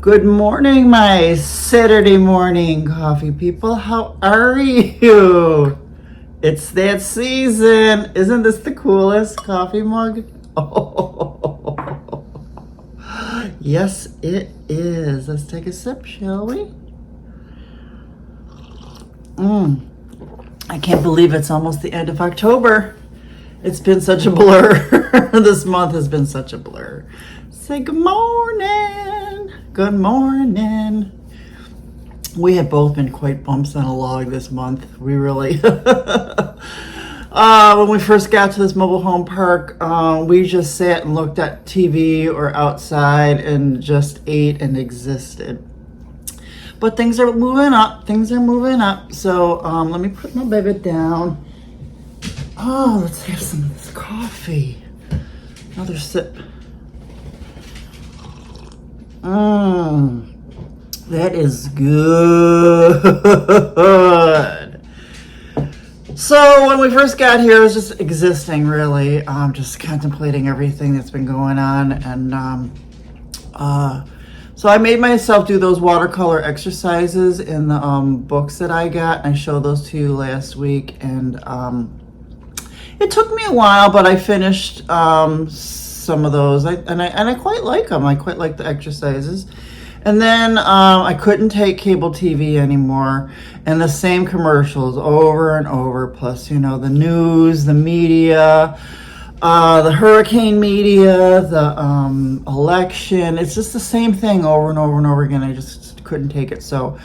Good morning, my Saturday morning coffee people. How are you? It's that season. Isn't this the coolest coffee mug? Oh, yes, it is. Let's take a sip, shall we? I can't believe it's almost the end of October. It's been such a blur. This month has been such a blur. Say good morning. Good morning. We have both been quite bumps on a log this month. We really, when we first got to this mobile home park, we just sat and looked at TV or outside and just ate and existed. But things are moving up. Things are moving up. So let me put my baby down. Oh, let's have some of this coffee. Another sip. That is good. So when we first got here, it was just existing, really. Just contemplating everything that's been going on. And so I made myself do those watercolor exercises in the books that I got. I showed those to you last week. And it took me a while, but I finished some of those. I quite like them. I quite like the exercises. And then I couldn't take cable TV anymore, and the same commercials over and over, plus, you know, the news, the media, the hurricane media, the election. It's just the same thing over and over and over again. I just couldn't take it. So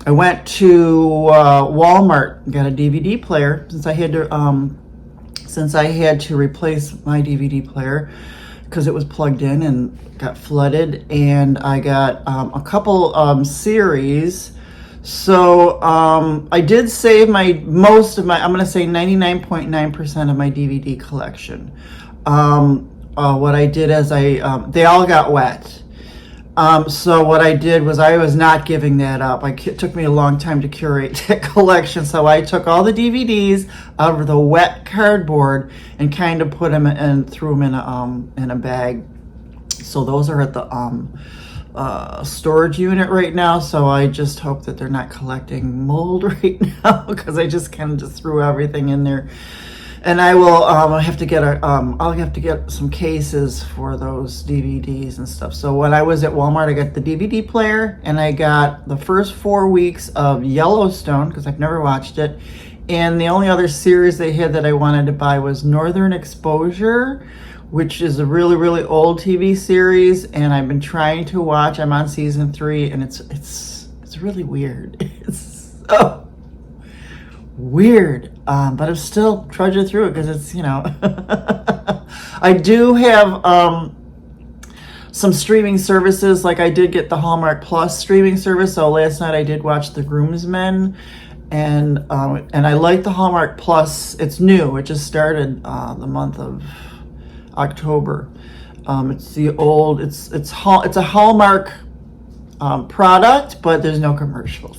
I went to Walmart and got a DVD player since I had to replace my DVD player because it was plugged in and got flooded, and I got a couple series. So I did save most of my, I'm going to say 99.9% of my DVD collection. What I did is they all got wet. So what I did was I was not giving that up. It took me a long time to curate that collection. So I took all the DVDs out of the wet cardboard and kind of put them and threw them in a bag. So those are at the storage unit right now. So I just hope that they're not collecting mold right now, because I just kind of just threw everything in there. And I will I'll have to get some cases for those DVDs and stuff. So when I was at Walmart, I got the DVD player, and I got the first 4 weeks of Yellowstone, because I've never watched it. And the only other series they had that I wanted to buy was Northern Exposure, which is a really, really old TV series, and I've been trying to watch. I'm on season 3, and it's really weird. It's so weird, but I'm still trudging through it because it's, you know, I do have some streaming services. Like I did get the Hallmark Plus streaming service, so last night I did watch The Groomsmen, and I like the Hallmark Plus. It's new. It just started the month of October. It's a Hallmark product, but there's no commercials.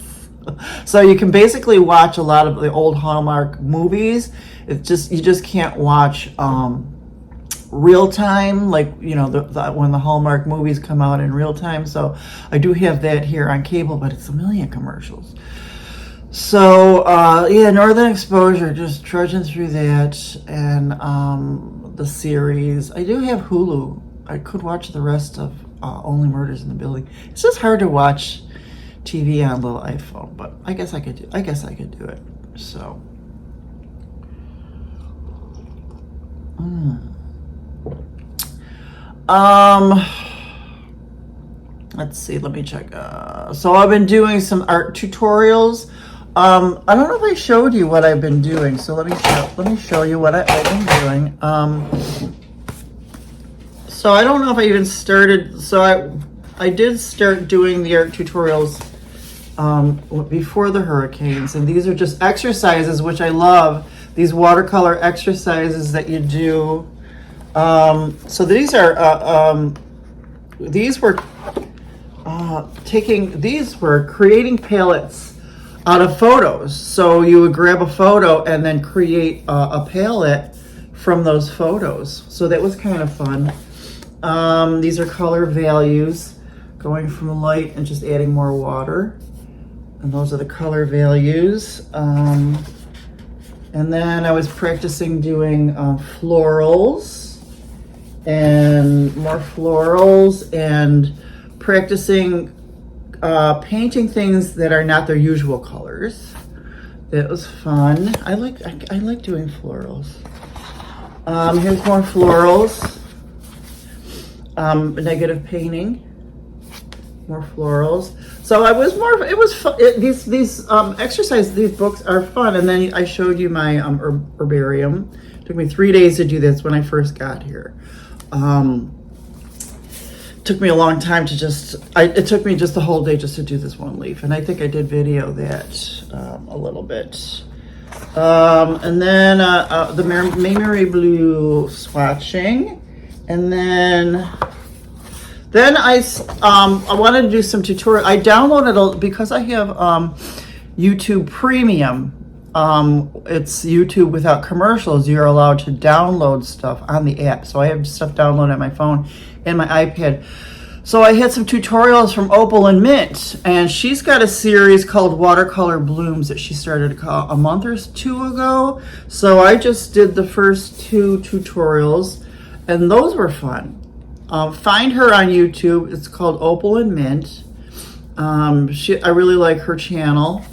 So you can basically watch a lot of the old Hallmark movies. It's just, you just can't watch real time, like, you know, when the Hallmark movies come out in real time. So I do have that here on cable, but it's a million commercials. So yeah, Northern Exposure, just trudging through that, and the series. I do have Hulu. I could watch the rest of Only Murders in the Building. It's just hard to watch TV on a little iPhone, but I guess I could do it. So let's see, let me check. So I've been doing some art tutorials. I don't know if I showed you what I've been doing, so let me show you what I've been doing. So I don't know if I even started. So I did start doing the art tutorials before the hurricanes, and these are just exercises, which I love, these watercolor exercises that you do. So these were creating palettes out of photos. So you would grab a photo and then create a palette from those photos. So that was kind of fun. These are color values. going from light and just adding more water. And those are the color values. And then I was practicing doing florals and more florals and practicing painting things that are not their usual colors. That was fun. I like doing florals. Here's more florals. Negative painting. More florals. So I was more. It was fun. These exercises. These books are fun. And then I showed you my herbarium. It took me 3 days to do this when I first got here. Took me a long time to just. It took me just the whole day just to do this one leaf, and I think I did video that a little bit. And then the Memory Blue swatching, and then I wanted to do some tutorial. I downloaded because I have YouTube Premium. It's YouTube without commercials. You're allowed to download stuff on the app. So I have stuff downloaded on my phone and my iPad. So I had some tutorials from Opal and Mint, and she's got a series called Watercolor Blooms that she started a month or two ago. So I just did the first 2 tutorials, and those were fun. Find her on YouTube. It's called Opal and Mint. I really like her channel,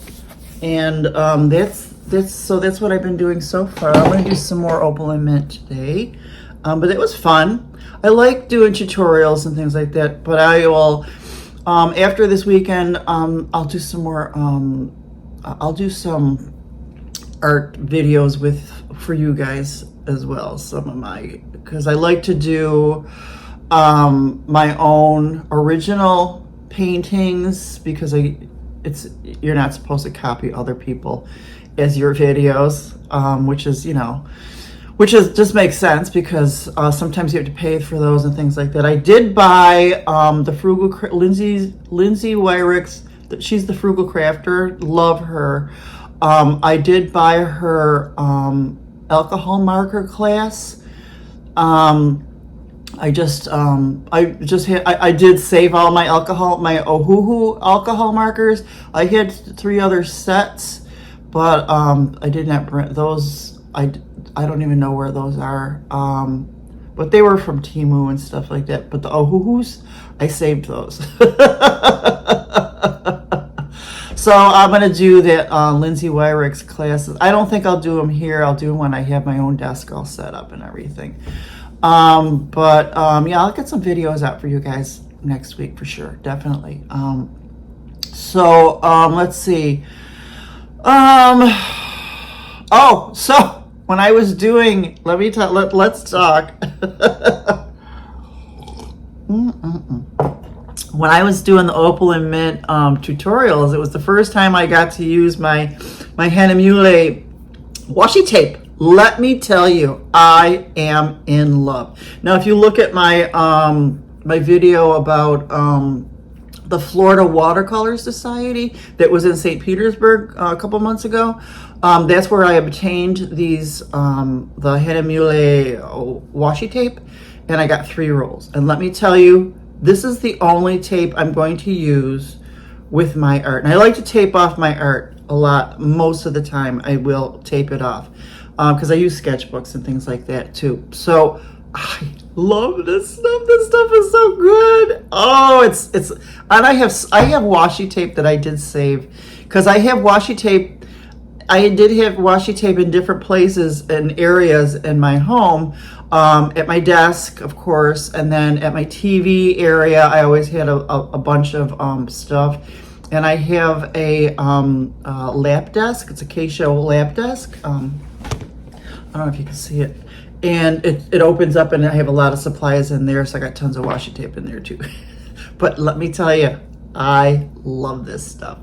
and that's what I've been doing so far. I'm going to do some more Opal and Mint today, but it was fun. I like doing tutorials and things like that, but I will after this weekend I'll do some more. I'll do some art videos for you guys as well. Some of because I like to do my own original paintings, because you're not supposed to copy other people as your videos, which just makes sense, because sometimes you have to pay for those and things like that. I did buy the Frugal Lindsay Wyrick's. She's the Frugal Crafter. Love her. I did buy her alcohol marker class. I did save all my Ohuhu alcohol markers. I had 3 other sets, but I did not print those. I don't even know where those are. But they were from Temu and stuff like that. But the Ohuhus, I saved those. So I'm going to do that Lindsay Wyrick's classes. I don't think I'll do them here. I'll do them when I have my own desk all set up and everything. Yeah, I'll get some videos out for you guys next week for sure. Definitely. Let's see. So when I was doing, let's talk. When I was doing the Opal and Mint tutorials, it was the first time I got to use my Hahnemühle washi tape. Let me tell you, I am in love. Now, if you look at my my video about the Florida Watercolors Society that was in St. Petersburg a couple months ago, that's where I obtained these the Hahnemühle washi tape, and I got 3 rolls. And let me tell you, this is the only tape I'm going to use with my art. And I like to tape off my art a lot. Most of the time I will tape it off because I use sketchbooks and things like that too. So I love this stuff. This stuff is so good. Oh, it's and I have washi tape that I did save, because I have washi tape. I did have washi tape in different places and areas in my home, at my desk, of course, and then at my TV area. I always had a bunch of stuff, and I have a lap desk. It's a Casio lap desk. I don't know if you can see it, and it opens up, and I have a lot of supplies in there, so I got tons of washi tape in there too. But let me tell you, I love this stuff.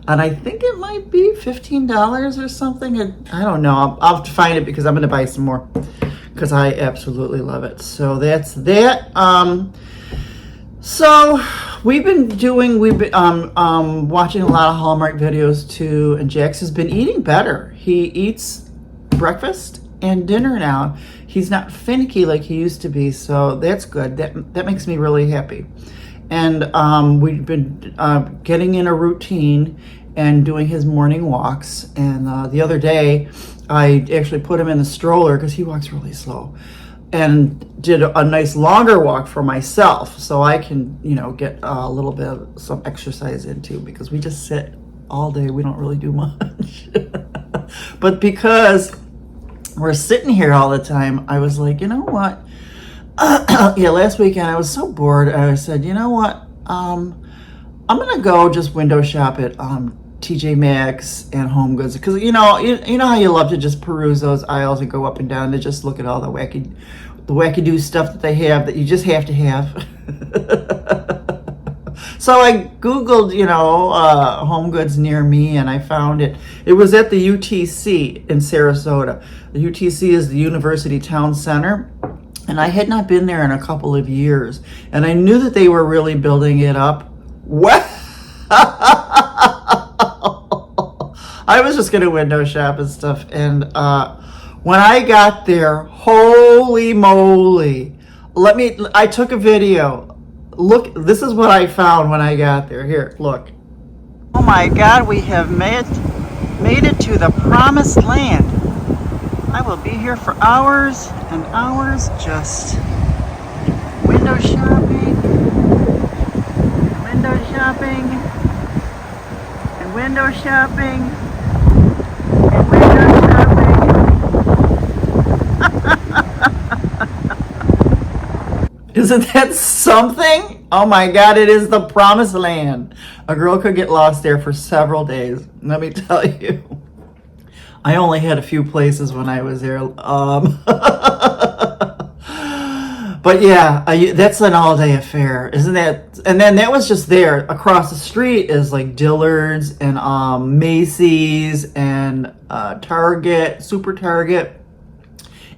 And I think it might be $15 or something. I don't know. I'll have to find it, because I'm going to buy some more, because I absolutely love it. So that's that. So we've been watching a lot of Hallmark videos too, and Jax has been eating better. He eats breakfast and dinner now. He's not finicky like he used to be, so that's good. That makes me really happy. and we've been getting in a routine and doing his morning walks. And the other day, I actually put him in the stroller because he walks really slow, and did a nice longer walk for myself, so I can, you know, get a little bit of some exercise into, because we just sit all day. We don't really do much. But because we're sitting here all the time, I was like, you know what? Yeah, last weekend I was so bored. I said, you know what? I'm gonna go just window shop at TJ Maxx and Home Goods, because you know how you love to just peruse those aisles and go up and down to just look at all the wacky-do stuff that they have that you just have to have. So I Googled, you know, Home Goods near me, and I found it. It was at the UTC in Sarasota. The UTC is the University Town Center, and I had not been there in a couple of years, and I knew that they were really building it up. What? I was just gonna window shop and stuff, and when I got there, holy moly! I took a video. Look, this is what I found when I got there. Here, look. Oh my God, we have made it to the promised land. I will be here for hours and hours, just window shopping, and window shopping, and window shopping, and window shopping. Isn't that something? Oh my God, it is the promised land. A girl could get lost there for several days. Let me tell you. I only had a few places when I was there. But yeah, that's an all-day affair, isn't that? And then that was just there. Across the street is like Dillard's and Macy's and Target, Super Target,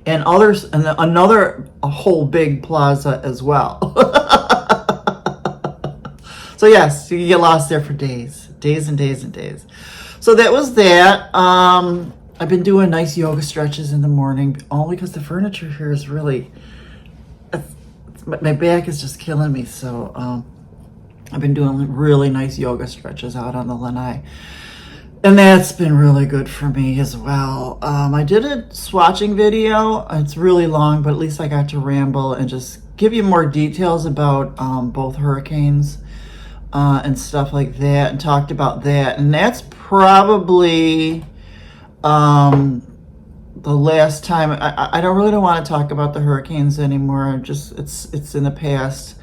and others, and a whole big plaza as well. So yes, you can get lost there for days and days and days. So that was that. I've been doing nice yoga stretches in the morning, only because the furniture here is really, my back is just killing me. So I've been doing really nice yoga stretches out on the lanai. And that's been really good for me as well. I did a swatching video. It's really long, but at least I got to ramble and just give you more details about both hurricanes and stuff like that, and talked about that. And that's probably the last time. I don't really want to talk about the hurricanes anymore. It's in the past.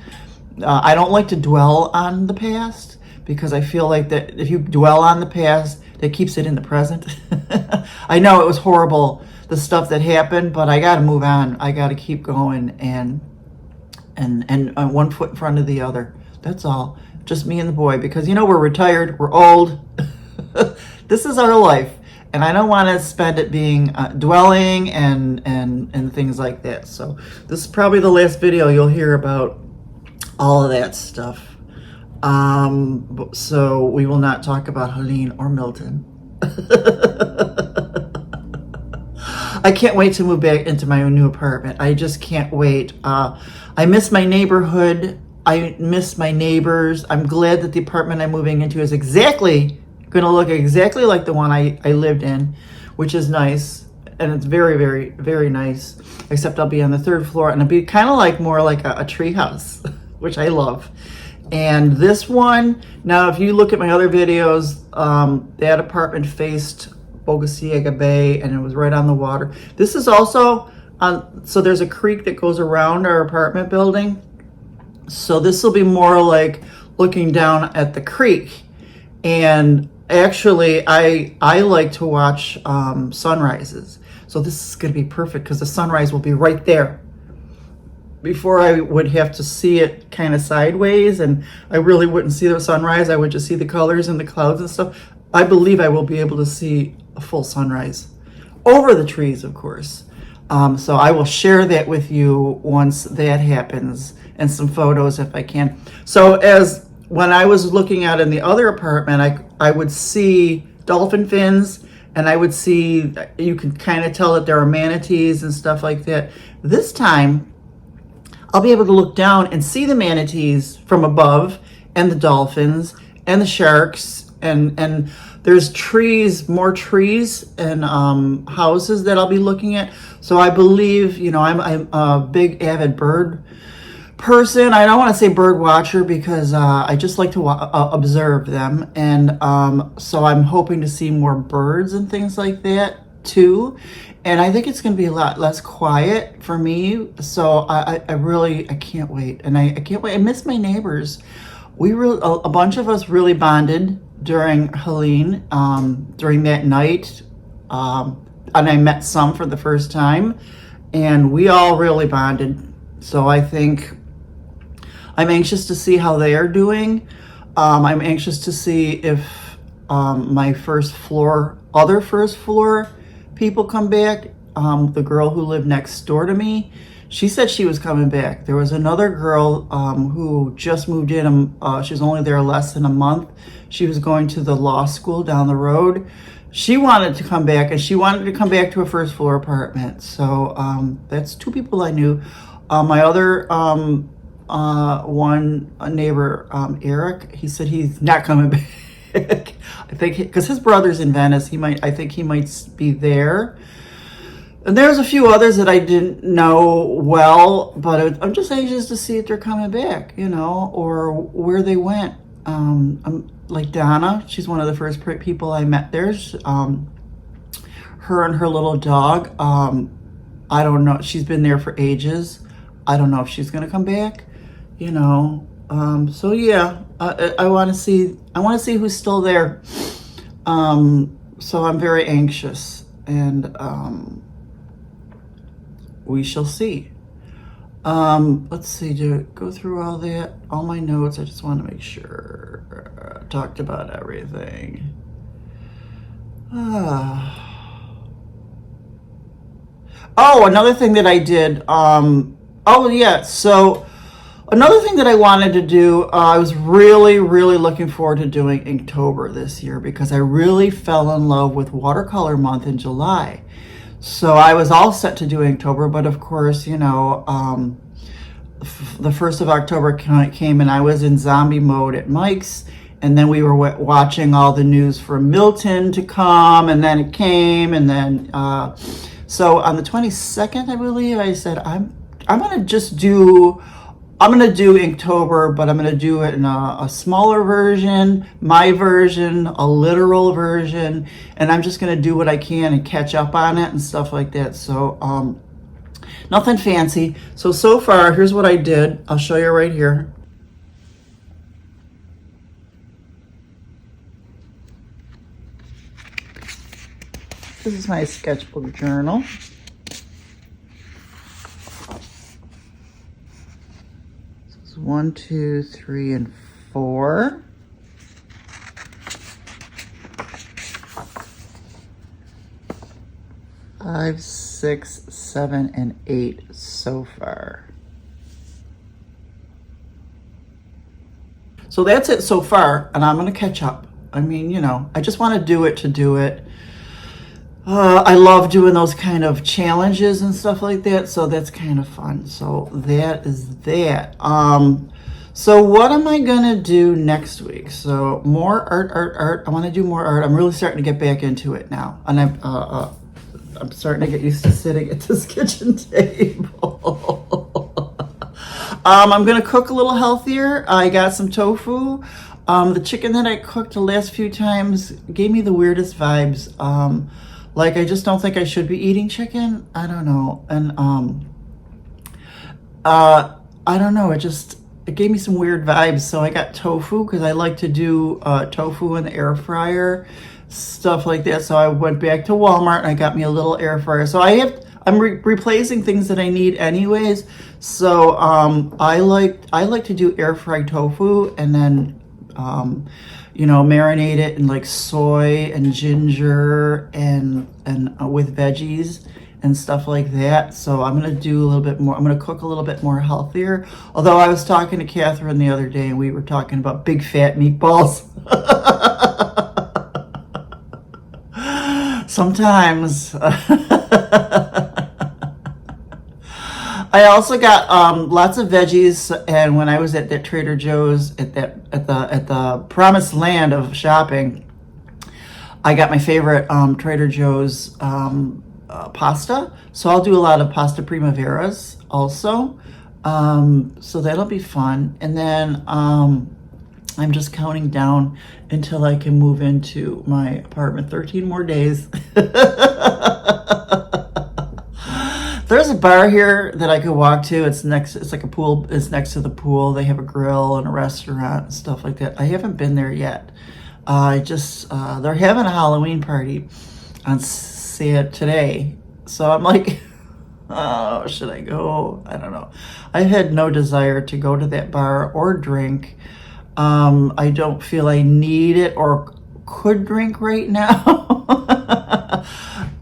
I don't like to dwell on the past, because I feel like that if you dwell on the past, that keeps it in the present. I know it was horrible, the stuff that happened, but I got to move on. I got to keep going, and one foot in front of the other. That's all. Just me and the boy, because you know we're retired, we're old. This is our life, and I don't want to spend it being dwelling and things like that. So this is probably the last video you'll hear about all of that stuff. So we will not talk about Helene or Milton. I can't wait to move back into my own new apartment. I just can't wait. I miss my neighborhood. I miss my neighbors. I'm glad that the apartment I'm moving into is going to look exactly like the one I lived in, which is nice. And it's very, very, very nice. Except I'll be on the third floor, and it'll be kind of more like a tree house, which I love. And this one, now if you look at my other videos, that apartment faced Bogosiega Bay, and it was right on the water. This is also on, so there's a creek that goes around our apartment building. So this will be more like looking down at the creek. And actually, I like to watch sunrises. So this is going to be perfect, because the sunrise will be right there. Before, I would have to see it kind of sideways, and I really wouldn't see the sunrise. I would just see the colors and the clouds and stuff. I believe I will be able to see a full sunrise over the trees, of course. So I will share that with you once that happens, and some photos if I can. So when I was looking out in the other apartment, I would see dolphin fins, and I would see, you can kind of tell that there are manatees and stuff like that. This time, I'll be able to look down and see the manatees from above, and the dolphins and the sharks, and there's trees, more trees and houses that I'll be looking at. So I believe, you know, I'm a big avid bird person. I don't want to say bird watcher because I just like to observe them, and so I'm hoping to see more birds and things like that too. And I think it's going to be a lot less quiet for me. So I can't wait. And I can't wait. I miss my neighbors. A bunch of us really bonded during Helene, during that night. And I met some for the first time, and we all really bonded. So I think I'm anxious to see how they are doing. I'm anxious to see if my other first floor people come back. The girl who lived next door to me, she said she was coming back. There was another girl who just moved in. She was only there less than a month. She was going to the law school down the road. She wanted to come back, and she wanted to come back to a first floor apartment. So that's two people I knew. My other one neighbor, Eric, he said he's not coming back. I think because his brother's in Venice, I think he might be there. And there's a few others that I didn't know well, but I'm just anxious to see if they're coming back, you know, or where they went. I'm like Donna, she's one of the first people I met there. Her and her little dog. I don't know. She's been there for ages. I don't know if she's gonna come back, you know. So yeah, I want to see who's still there. So I'm very anxious, and we shall see. Let's see, go through all my notes. I just want to make sure I talked about everything. Oh, another thing that I did. So another thing that I wanted to do, I was really, really looking forward to doing Inktober this year because I really fell in love with Watercolor Month in July. So I was all set to do Inktober, but of course, you know, the 1st of October came and I was in zombie mode at Mike's, and then we were watching all the news for Milton to come, and then it came, and then so on the 22nd, I believe, I said I'm gonna do Inktober, but I'm going to do it in a smaller version, my version, a literal version, and I'm just going to do what I can and catch up on it and stuff like that. So nothing fancy. So far, here's what I did. I'll show you right here. This is my sketchbook journal. 1, 2, 3, and 4. Five, 6, 7, and 8 so far. So that's it so far, and I'm going to catch up. I mean, you know, I just want to do it to do it. I love doing those kind of challenges and stuff like that, so that's kind of fun. So that is that. So what am I gonna do next week? So more art. I want to do more art. I'm really starting to get back into it now, and I'm starting to get used to sitting at this kitchen table. I'm gonna cook a little healthier. I got some tofu. The chicken that I cooked the last few times gave me the weirdest vibes. Like, I just don't think I should be eating chicken. I don't know. And I don't know. It gave me some weird vibes. So I got tofu because I like to do tofu in the air fryer, stuff like that. So I went back to Walmart and I got me a little air fryer. So I'm replacing things that I need anyways. So I like to do air fried tofu and then you know, marinate it in like soy and ginger and with veggies and stuff like that. So I'm gonna do a little bit more. I'm gonna cook a little bit more healthier. Although I was talking to Catherine the other day and we were talking about big fat meatballs. Sometimes I I also got lots of veggies, and when I was at that Trader Joe's at the promised land of shopping, I got my favorite Trader Joe's pasta. So I'll do a lot of pasta primaveras also. So that'll be fun. And then I'm just counting down until I can move into my apartment. 13 more days. There's a bar here that I could walk to. It's like a pool. It's next to the pool. They have a grill and a restaurant and stuff like that. I haven't been there yet. They're having a Halloween party on today. So I'm like, oh, should I go? I don't know. I had no desire to go to that bar or drink. I don't feel I need it or could drink right now.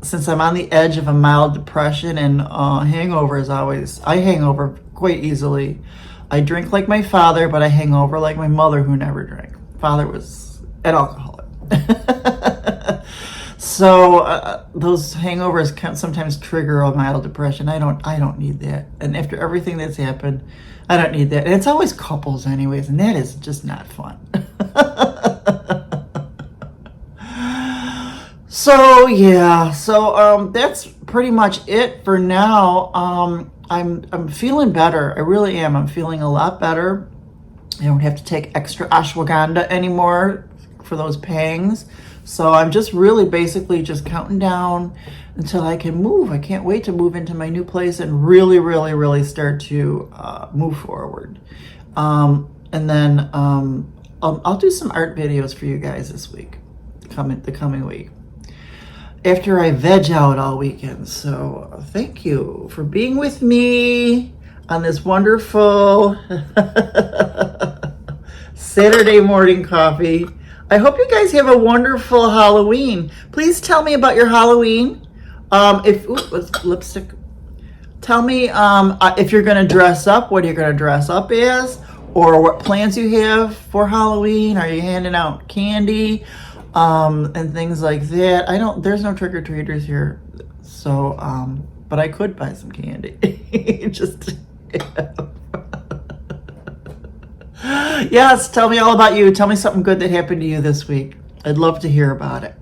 Since I'm on the edge of a mild depression and hangover is always, I hang over quite easily. I drink like my father, but I hang over like my mother who never drank. Father was an alcoholic. So those hangovers can sometimes trigger a mild depression. I don't need that. And after everything that's happened, I don't need that. And it's always couples anyways, and that is just not fun. So yeah, that's pretty much it for now. I'm feeling better. I really am. I'm feeling a lot better. I don't have to take extra ashwagandha anymore for those pangs. So I'm just really basically just counting down until I can move. I can't wait to move into my new place and really, really, really start to move forward. And then I'll do some art videos for you guys this week, the coming week, after I veg out all weekend. So thank you for being with me on this wonderful Saturday morning coffee. I hope you guys have a wonderful Halloween. Please tell me about your Halloween. Lipstick. Tell me if you're going to dress up, what you're going to dress up as, or what plans you have for Halloween. Are you handing out candy and things like that? There's no trick-or-treaters here, so, but I could buy some candy. Just, yes, tell me all about you. Tell me something good that happened to you this week. I'd love to hear about it.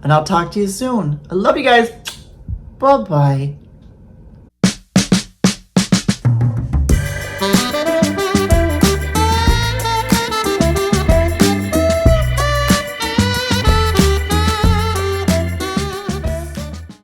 And I'll talk to you soon. I love you guys. Bye-bye.